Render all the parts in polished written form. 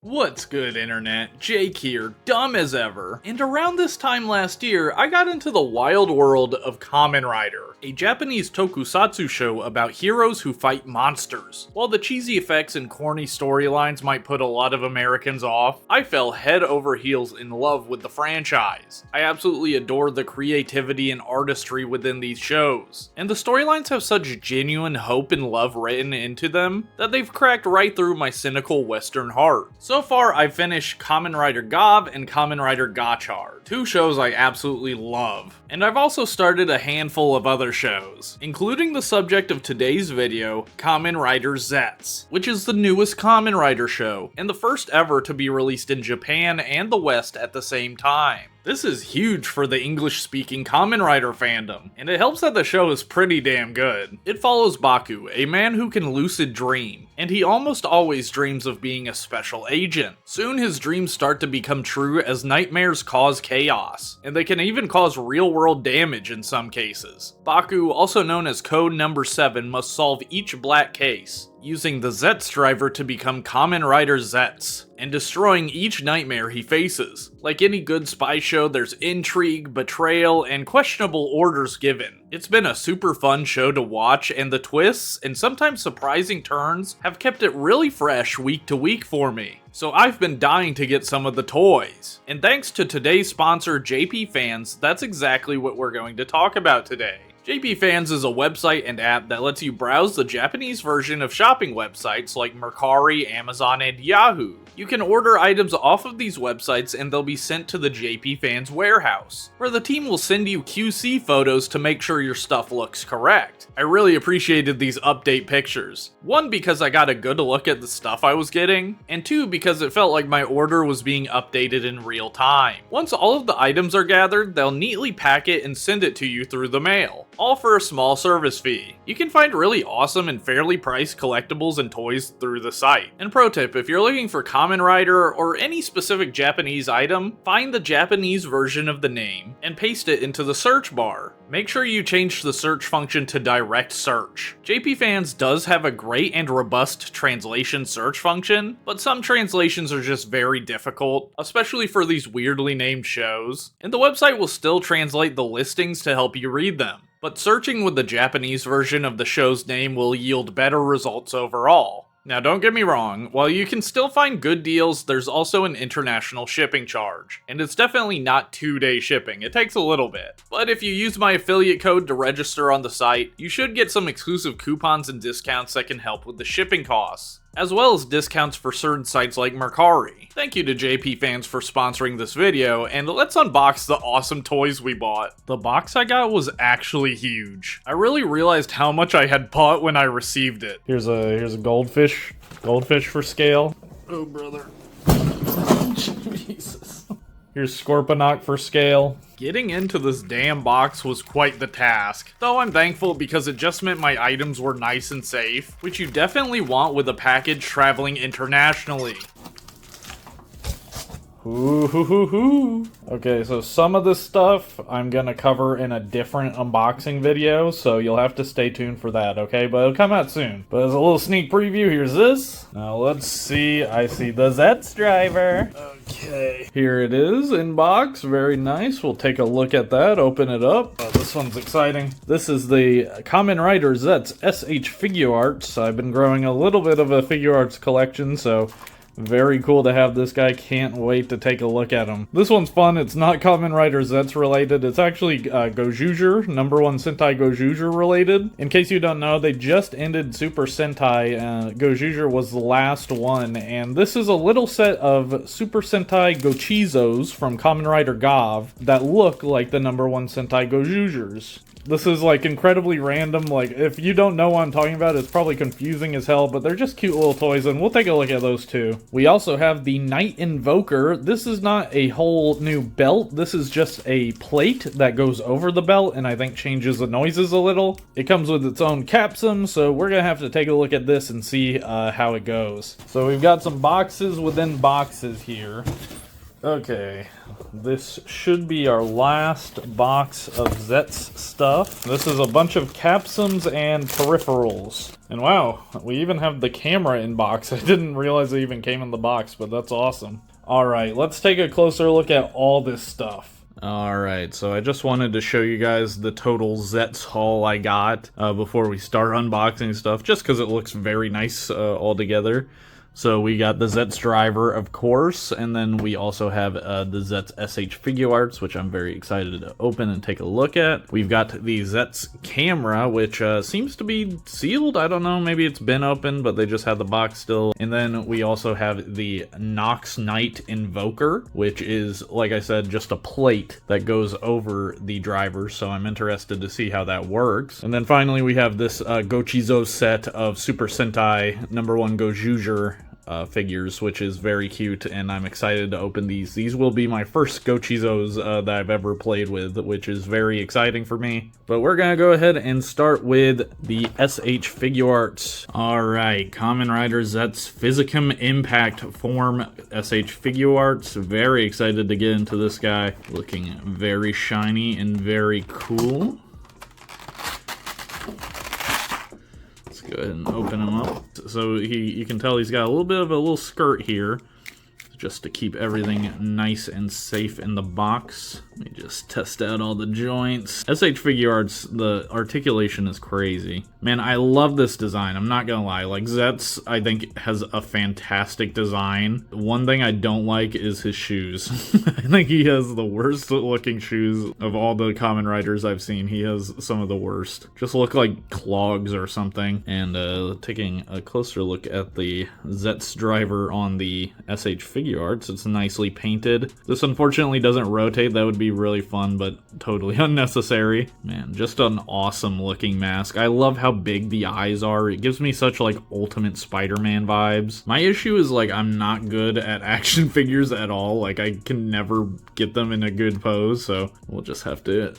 What's good, internet? Jake here, dumb as ever. And around this time last year, I got into the wild world of Kamen Rider, a Japanese tokusatsu show about heroes who fight monsters. While the cheesy effects and corny storylines might put a lot of Americans off, I fell head over heels in love with the franchise. I absolutely adore the creativity and artistry within these shows, and the storylines have such genuine hope and love written into them that they've cracked right through my cynical Western heart. So far, I've finished Kamen Rider Gav and Kamen Rider Gachard, two shows I absolutely love. And I've also started a handful of other shows, including the subject of today's video, Kamen Rider Zets, which is the newest Kamen Rider show, and the first ever to be released in Japan and the West at the same time. This is huge for the English-speaking Kamen Rider fandom, and it helps that the show is pretty damn good. It follows Baku, a man who can lucid dream, and he almost always dreams of being a special agent. Soon his dreams start to become true as nightmares cause chaos, and they can even cause real-world damage in some cases. Baku, also known as Code Number 7, must solve each black case, using the Zets driver to become Kamen Rider Zets, and destroying each nightmare he faces. Like any good spy show, there's intrigue, betrayal, and questionable orders given. It's been a super fun show to watch, and the twists, and sometimes surprising turns, have kept it really fresh week to week for me. So I've been dying to get some of the toys. And thanks to today's sponsor, JP Fans, that's exactly what we're going to talk about today. JP Fans is a website and app that lets you browse the Japanese version of shopping websites like Mercari, Amazon, and Yahoo. You can order items off of these websites and they'll be sent to the JP Fans warehouse, where the team will send you QC photos to make sure your stuff looks correct. I really appreciated these update pictures. One, because I got a good look at the stuff I was getting, and two, because it felt like my order was being updated in real time. Once all of the items are gathered, they'll neatly pack it and send it to you through the mail, all for a small service fee. You can find really awesome and fairly priced collectibles and toys through the site. And pro tip, if you're looking for Kamen Rider or any specific Japanese item, find the Japanese version of the name and paste it into the search bar. Make sure you change the search function to direct search. JP Fans does have a great and robust translation search function, but some translations are just very difficult, especially for these weirdly named shows, and the website will still translate the listings to help you read them. But searching with the Japanese version of the show's name will yield better results overall. Now don't get me wrong, while you can still find good deals, there's also an international shipping charge, and it's definitely not 2-day shipping, it takes a little bit. But if you use my affiliate code to register on the site, you should get some exclusive coupons and discounts that can help with the shipping costs, as well as discounts for certain sites like Mercari. Thank you to JP Fans for sponsoring this video, and let's unbox the awesome toys we bought. The box I got was actually huge. I really realized how much I had bought when I received it. Here's a goldfish for scale. Oh brother. Jesus. Here's Scorponok for scale. Getting into this damn box was quite the task, though I'm thankful because it just meant my items were nice and safe, which you definitely want with a package traveling internationally. Okay, so some of this stuff I'm gonna cover in a different unboxing video, so you'll have to stay tuned for that, okay? But it'll come out soon. But as a little sneak preview, here's this. Now let's see, I see the Zets driver. Okay, here it is in box, very nice. We'll take a look at that, open it up. Oh, this one's exciting. This is the Kamen Rider Zets SH Figuarts. I've been growing a little bit of a Figuarts collection, so very cool to have this guy. Can't wait to take a look at him. This one's fun. It's not Kamen Rider Zets related. It's actually Gojujur, number 1 Sentai Gojujur related. In case you don't know, they just ended Super Sentai. Gojujur was the last one, and this is a little set of Super Sentai Gochizos from Kamen Rider Gav that look like the number 1 Sentai Gojujurs. This is like incredibly random. Like, if you don't know what I'm talking about, it's probably confusing as hell, but they're just cute little toys, and we'll take a look at those too. We also have the Night Invoker. This is not a whole new belt. This is just a plate that goes over the belt and I think changes the noises a little. It comes with its own capsum, so we're gonna have to take a look at this and see how it goes. So we've got some boxes within boxes here. Okay, this should be our last box of Zet's stuff. This is a bunch of capsums and peripherals. And wow, we even have the camera in box. I didn't realize it even came in the box, but that's awesome. Alright, let's take a closer look at all this stuff. Alright, so I just wanted to show you guys the total Zet's haul I got before we start unboxing stuff, just because it looks very nice all together. So we got the Zet's driver, of course, and then we also have the Zet's SH Figuarts, which I'm very excited to open and take a look at. We've got the Zet's camera, which seems to be sealed. I don't know, maybe it's been opened, but they just had the box still. And then we also have the Nox Knight Invoker, which is, like I said, just a plate that goes over the driver, so I'm interested to see how that works. And then finally we have this Gochizo set of Super Sentai #1 Gojuger figures, which is very cute, and I'm excited to open these. These will be my first Gochizos that I've ever played with, which is very exciting for me. But we're gonna go ahead and start with the SH Figuarts. Alright, Kamen Rider Zet's Physicum Impact Form SH Figuarts. Very excited to get into this guy. Looking very shiny and very cool. Go ahead and open him up. So you can tell he's got a little bit of a little skirt here, just to keep everything nice and safe in the box. Let me just test out all the joints. SH Figuarts, the articulation is crazy. Man, I love this design, I'm not gonna lie. Like, Zet's, I think, has a fantastic design. One thing I don't like is his shoes. I think he has the worst looking shoes of all the Kamen Riders I've seen. He has some of the worst. Just look like clogs or something. And taking a closer look at the Zet's driver on the SH Figuarts, it's nicely painted. This unfortunately doesn't rotate. That would be really fun, but totally unnecessary. Man, just an awesome looking mask. I love how big the eyes are. It gives me such like Ultimate Spider-Man vibes. My issue is like I'm not good at action figures at all. Like I can never get them in a good pose, so we'll just have to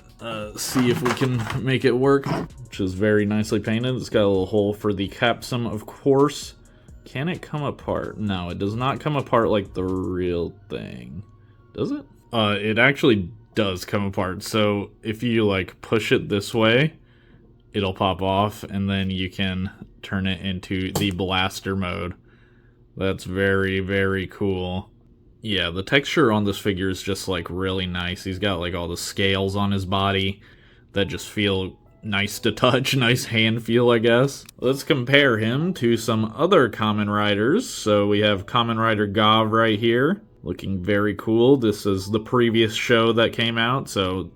see if we can make it work. Which is very nicely painted. It's got a little hole for the capsum, of course. Can it come apart? No, it does not come apart like the real thing. Does it? It actually does come apart. So if you like push it this way, it'll pop off, and then you can turn it into the blaster mode. That's very, very cool. Yeah, the texture on this figure is just like really nice. He's got like all the scales on his body that just feel nice to touch, nice hand feel, I guess. Let's compare him to some other Kamen Riders. So we have Kamen Rider Gav right here, looking very cool. This is the previous show that came out, so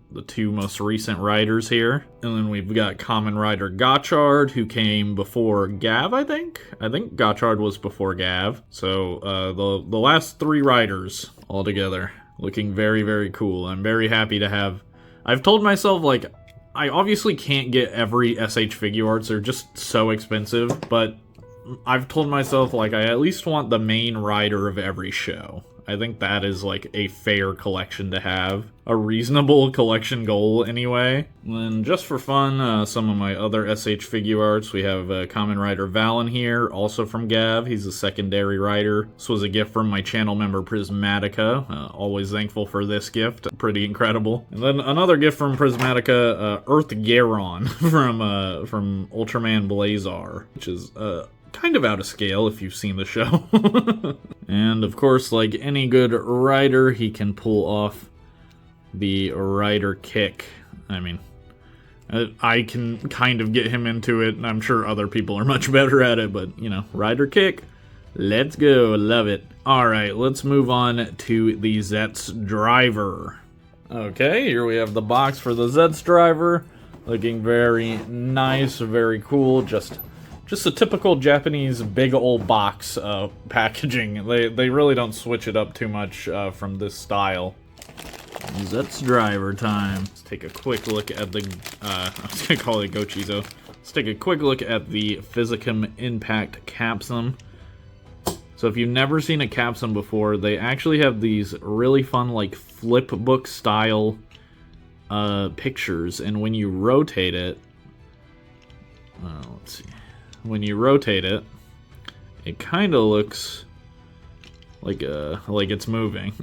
the two most recent riders here. And then we've got Kamen Rider Gotchard, who came before Gav, I think? I think Gotchard was before Gav. So the last three riders all together, looking very, very cool. I'm very happy to have... I've told myself, like, I obviously can't get every SH Figuarts, they're just so expensive, but I've told myself, like, I at least want the main rider of every show. I think that is, like, a fair collection to have. A reasonable collection goal, anyway. And then, just for fun, some of my other SH Figuarts. We have Kamen Rider Valen here, also from Gav. He's a secondary rider. This was a gift from my channel member Prismatica. Always thankful for this gift. Pretty incredible. And then another gift from Prismatica, Earth Garon from Ultraman Blazar, which is... kind of out of scale if you've seen the show. And of course, like any good rider, he can pull off the rider kick. I mean, I can kind of get him into it, and I'm sure other people are much better at it, but, you know, rider kick, let's go, love it. Alright, let's move on to the Zet's driver. Okay, here we have the box for the Zet's driver. Looking very nice, very cool, just a typical Japanese big old box packaging. They really don't switch it up too much from this style. Zet's driver time. Let's take a quick look at the, I was gonna call it Gochizo. Let's take a quick look at the Physicum Impact Capsum. So if you've never seen a Capsum before, they actually have these really fun, like, flip book style pictures, and when you rotate it, let's see. When you rotate it, it kind of looks like it's moving.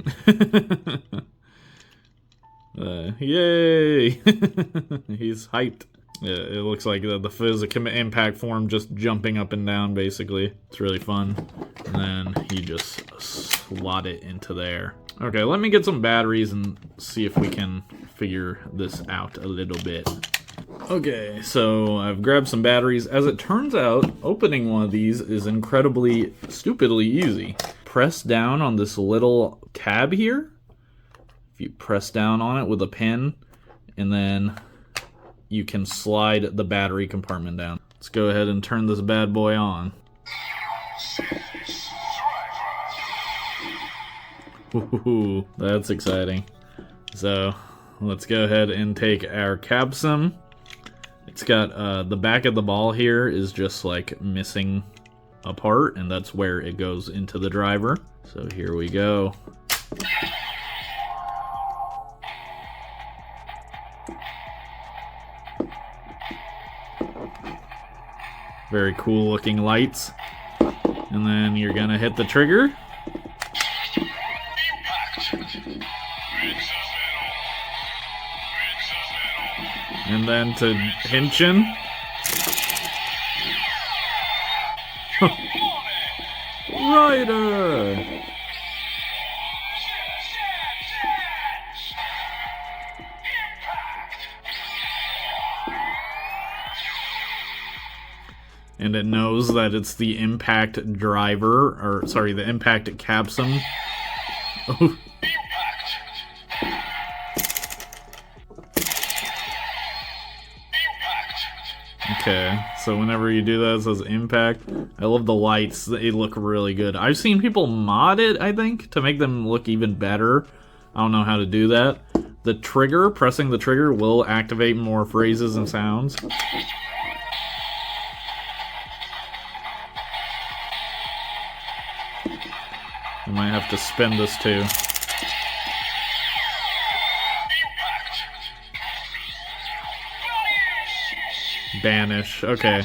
Yay! He's hyped. Yeah, it looks like the physical impact form just jumping up and down, basically. It's really fun. And then he just slot it into there. Okay, let me get some batteries and see if we can figure this out a little bit. Okay, so I've grabbed some batteries. As it turns out, opening one of these is incredibly, stupidly easy. Press down on this little tab here. If you press down on it with a pin, and then you can slide the battery compartment down. Let's go ahead and turn this bad boy on. Ooh, that's exciting. So let's go ahead and take our capsum. It's got the back of the ball here is just like missing a part, and that's where it goes into the driver. So here we go. Very cool looking lights. And then you're gonna hit the trigger. And then to Henshin. Rider! And it knows that it's the impact driver, or sorry, the impact capsum. Oh. Okay, so whenever you do that, it says impact. I love the lights, they look really good. I've seen people mod it, I think, to make them look even better. I don't know how to do that. The trigger, pressing the trigger, will activate more phrases and sounds. I might have to spin this too. Banish, okay.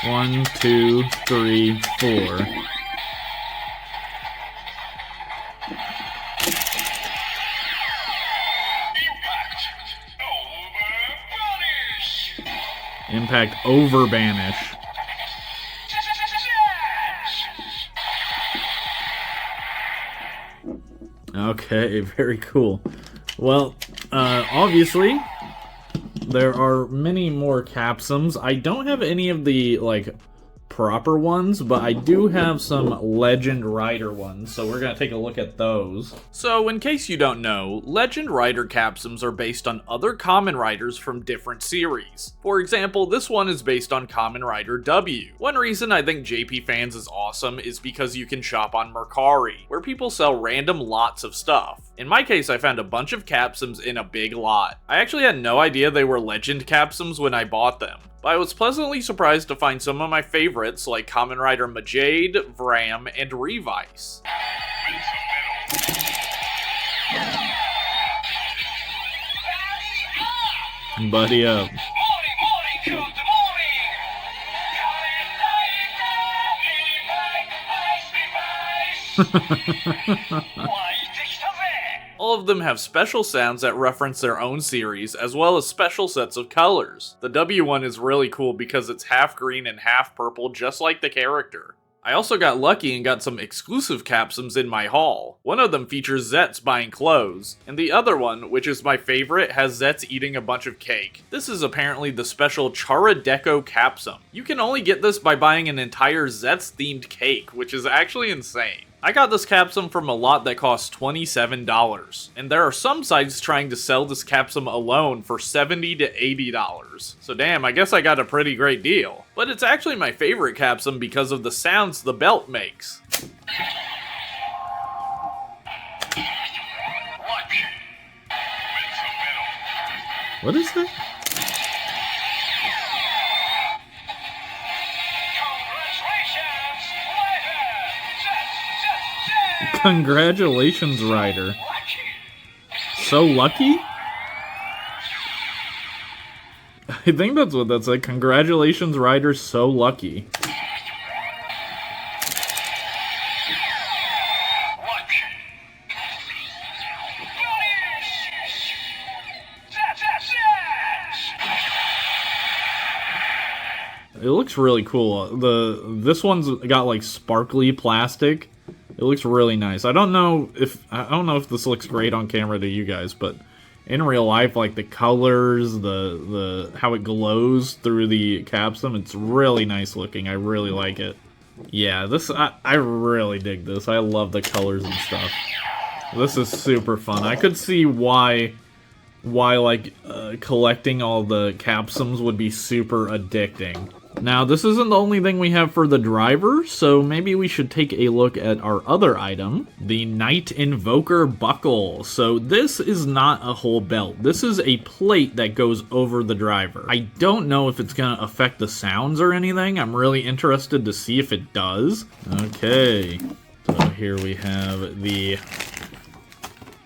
1, 2, 3, 4. Impact over banish. Okay, very cool. Well, obviously, there are many more capsums. I don't have any of the, like, proper ones, but I do have some Legend Rider ones, so we're gonna take a look at those. So, in case you don't know, Legend Rider capsums are based on other Kamen Riders from different series. For example, this one is based on Kamen Rider W. One reason I think JP Fans is awesome is because you can shop on Mercari, where people sell random lots of stuff. In my case, I found a bunch of capsums in a big lot. I actually had no idea they were Legend capsums when I bought them, but I was pleasantly surprised to find some of my favorites like Kamen Rider Majade, Vram, and Revice. Buddy up. All of them have special sounds that reference their own series, as well as special sets of colors. The W one is really cool because it's half green and half purple, just like the character. I also got lucky and got some exclusive capsums in my haul. One of them features Zetz buying clothes, and the other one, which is my favorite, has Zetz eating a bunch of cake. This is apparently the special Chara Deco capsum. You can only get this by buying an entire Zetz-themed cake, which is actually insane. I got this capsum from a lot that cost $27, and there are some sites trying to sell this capsum alone for $70 to $80. So damn, I guess I got a pretty great deal. But it's actually my favorite capsum because of the sounds the belt makes. What is that? Congratulations, Rider. So lucky? I think that's what that said. Congratulations, Rider, so lucky. it looks really cool. This one's got like sparkly plastic. It looks really nice. I don't know if this looks great on camera to you guys, but in real life, like the colors, the how it glows through the capsum, it's really nice looking. I really like it. Yeah, I really dig this. I love the colors and stuff. This is super fun. I could see why like collecting all the capsums would be super addicting. Now, this isn't the only thing we have for the driver, so maybe we should take a look at our other item, the Knight Invoker Buckle. So this is not a whole belt. This is a plate that goes over the driver. I don't know if it's going to affect the sounds or anything. I'm really interested to see if it does. Okay, so here we have the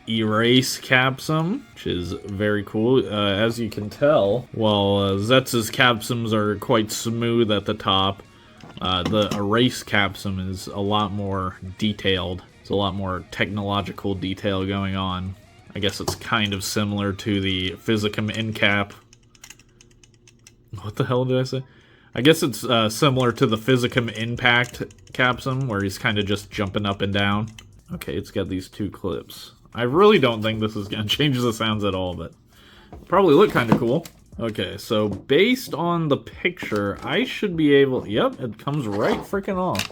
Erase capsum, which is very cool. As you can tell, while Zetz's capsums are quite smooth at the top, the Erase capsum is a lot more detailed. There's a lot more technological detail going on. I guess it's kind of similar to the Physicum Incap. What the hell did I say? I guess it's similar to the Physicum Impact capsum, where he's kind of just jumping up and down. Okay, it's got these two clips. I really don't think this is going to change the sounds at all, but probably look kind of cool. Okay, so based on the picture, I should be able... Yep, it comes right freaking off.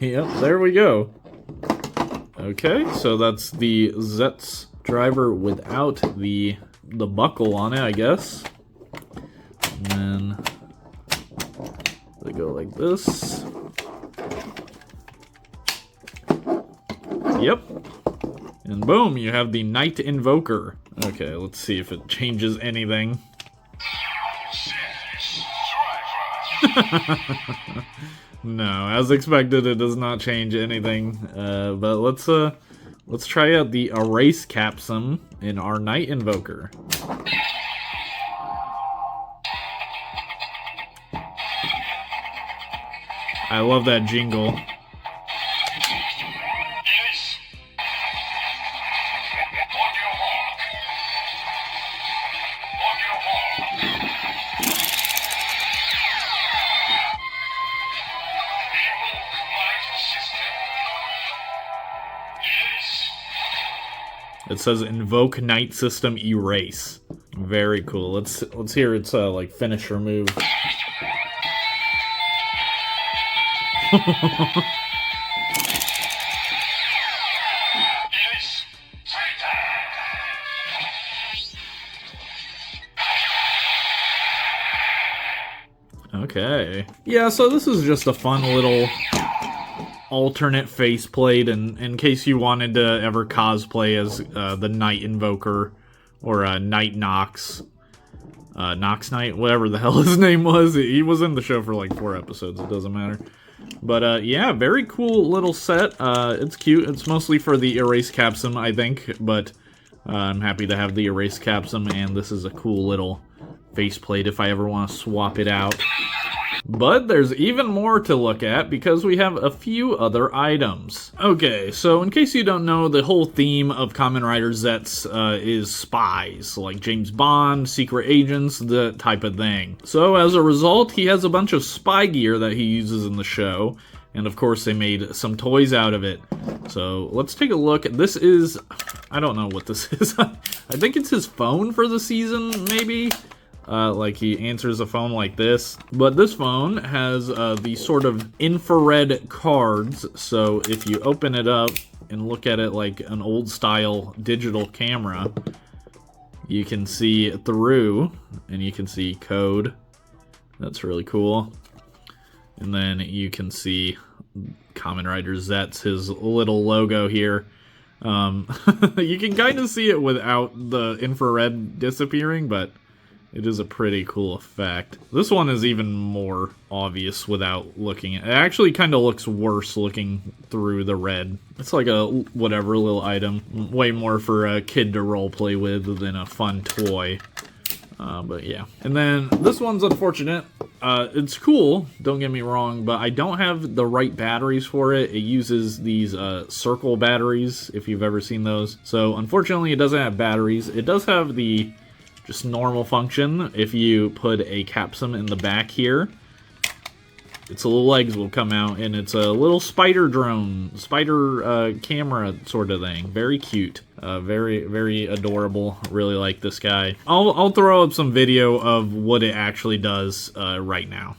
Yep, there we go. Okay, so that's the Zetz driver without the buckle on it, I guess. And then they go like this. Yep. And boom, you have the Knight Invoker. Okay, let's see if it changes anything. No, as expected, it does not change anything. But let's try out the Erase capsum in our Knight Invoker. I love that jingle. It says invoke Knight System Erase. Very cool. Let's hear its like finisher move. Okay. Yeah, so this is just a fun little alternate faceplate, and in case you wanted to ever cosplay as the Knight Invoker or Knight Nox. Nox Knight, whatever the hell his name was. He was in the show for like 4 episodes, it doesn't matter. But yeah, very cool little set. It's cute. It's mostly for the Erase capsum, I think, but I'm happy to have the Erase capsum, and this is a cool little faceplate if I ever want to swap it out. But there's even more to look at because we have a few other items. Okay, so in case you don't know, the whole theme of Kamen Rider Zetz is spies, like James Bond, secret agents, that type of thing. So as a result, he has a bunch of spy gear that he uses in the show, and of course they made some toys out of it. So let's take a look. This is, I don't know what this is. I think it's his phone for the season, maybe? Like he answers a phone like this. But this phone has these sort of infrared cards, so if you open it up and look at it like an old style digital camera, you can see through, and you can see code. That's really cool. And then you can see Kamen Rider Zetz, his little logo here. You can kind of see it without the infrared disappearing, but it is a pretty cool effect. This one is even more obvious without looking at it. It actually kind of looks worse looking through the red. It's like a whatever little item. Way more for a kid to roleplay with than a fun toy. But yeah. And then this one's unfortunate. It's cool, don't get me wrong, but I don't have the right batteries for it. It uses these circle batteries, if you've ever seen those. So unfortunately it doesn't have batteries. It does have the just normal function. If you put a capsum in the back here, its little legs will come out, and it's a little spider drone, spider camera sort of thing. Very cute, very, very adorable. Really like this guy. I'll throw up some video of what it actually does right now.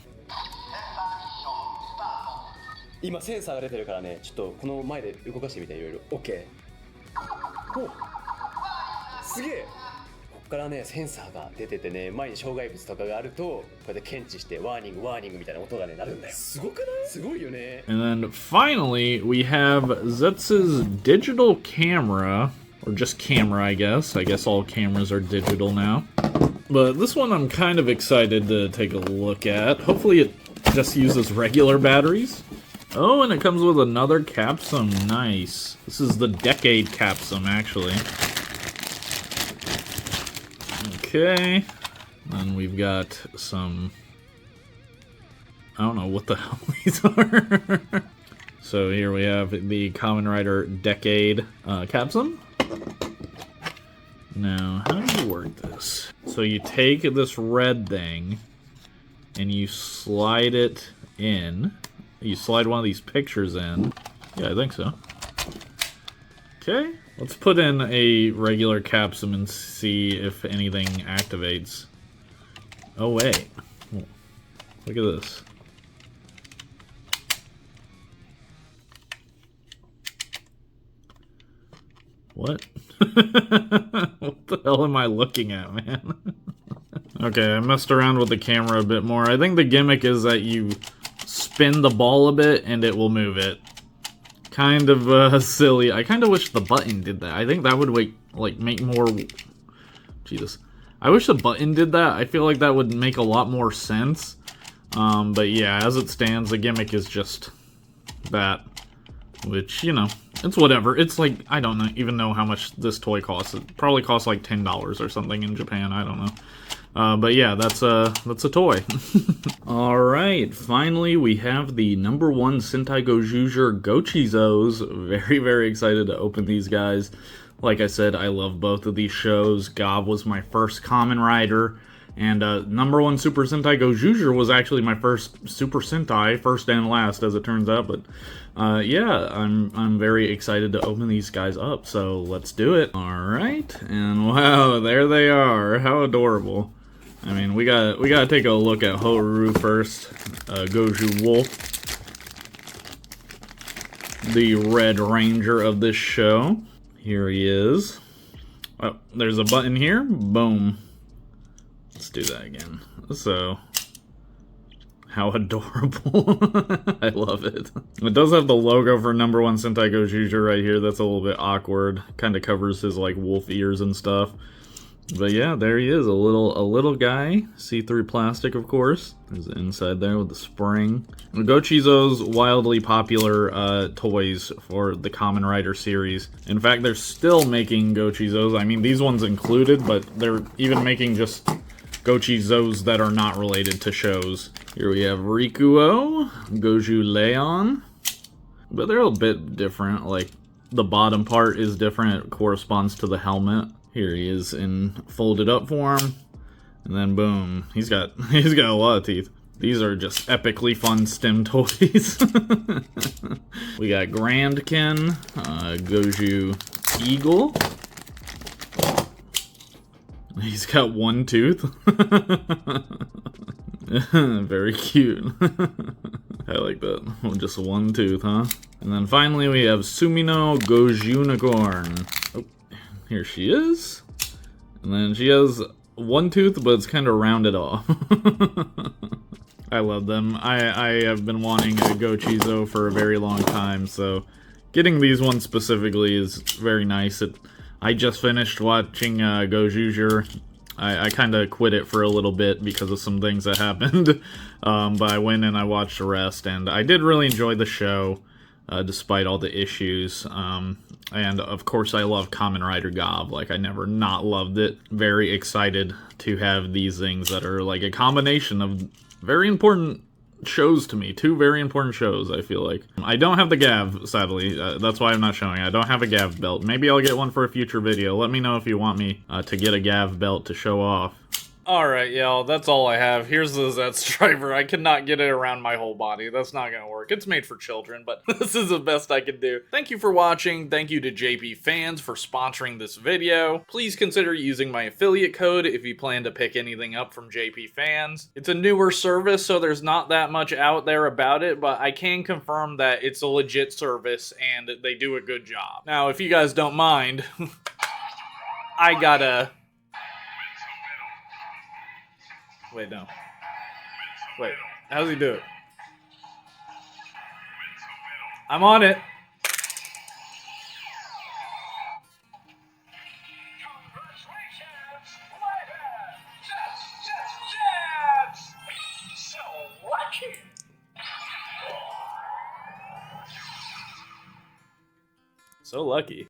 今センサーが出てるからね、ちょっとこの前で動かしてみていろいろ。OK。お、すげえ。ここからねセンサーが出ててね、前に障害物とかがあるとこうやって検知してワーニングワーニングみたいな音がね鳴るんだよ。すごくない？すごいよね。And then finally we have Zetz's digital camera, or just camera, I guess. I guess all cameras are digital now. But this one I'm kind of excited to take a look at. Hopefully it just uses regular batteries. Oh, and it comes with another capsum. Nice. This is the Decade capsum, actually. Okay. Then we've got some... I don't know what the hell these are. So here we have the Kamen Rider Decade capsum. Now, how do you work this? So you take this red thing, and you slide it in. You slide one of these pictures in. Yeah, I think so. Okay, let's put in a regular capsum and see if anything activates. Oh, wait. Look at this. What? What the hell am I looking at, man? Okay, I messed around with the camera a bit more. I think the gimmick is that you spin the ball a bit and it will move it. Kind of silly. I kind of wish the button did that. I think that would make more... Jesus. I wish the button did that. I feel like that would make a lot more sense. But yeah, as it stands, the gimmick is just that. Which, you know, it's whatever. It's like, I don't even know how much this toy costs. It probably costs like $10 or something in Japan. I don't know. But yeah, that's a toy. Alright, finally we have the #1 Sentai Gojujure Gochizos. Very, very excited to open these guys. Like I said, I love both of these shows. Gav was my first Kamen Rider, and #1 Super Sentai Gojujure was actually my first Super Sentai, first and last as it turns out, but yeah, I'm very excited to open these guys up, so let's do it. Alright, and wow, there they are. How adorable. I mean, we gotta take a look at Hotaru first. Goju Wolf, the Red Ranger of this show. Here he is. Oh, there's a button here. Boom. Let's do that again. So, how adorable. I love it. It does have the logo for #1 Sentai Gojujure right here. That's a little bit awkward. Kind of covers his like wolf ears and stuff. But yeah, there he is, a little guy, see-through plastic, of course. There's the inside there with the spring. Gochizo's wildly popular toys for the Kamen Rider series. In fact, they're still making Gochizos. I mean, these ones included, but they're even making just Gochizos that are not related to shows. Here we have Rikuo, Goju Leon, but they're a bit different. Like, the bottom part is different, it corresponds to the helmet. Here he is in folded up form, and then boom, he's got a lot of teeth. These are just epically fun STEM toys. We got Grandkin, Goju Eagle. He's got one tooth. Very cute. I like that. Just one tooth, huh? And then finally we have Sumino Gojunicorn. Oh. Here she is. And then she has one tooth, but it's kind of rounded off. I love them. I have been wanting a Gochizo for a very long time, so getting these ones specifically is very nice. I just finished watching Gojujure. I kind of quit it for a little bit because of some things that happened, but I went and I watched the rest, and I did really enjoy the show, despite all the issues. And of course I love Kamen Rider Gav, like I never not loved it. Very excited to have these things that are like a combination of very important shows to me. Two very important shows, I feel like. I don't have the Gav, sadly. That's why I'm not showing. I don't have a Gav belt. Maybe I'll get one for a future video. Let me know if you want me to get a Gav belt to show off. Alright, y'all, that's all I have. Here's the Zets driver. I cannot get it around my whole body. That's not gonna work. It's made for children, but this is the best I can do. Thank you for watching. Thank you to JP Fans for sponsoring this video. Please consider using my affiliate code if you plan to pick anything up from JP Fans. It's a newer service, so there's not that much out there about it, but I can confirm that it's a legit service and they do a good job. Now, if you guys don't mind, I gotta... Wait, no. Wait, how does he do it? I'm on it. So lucky. So lucky.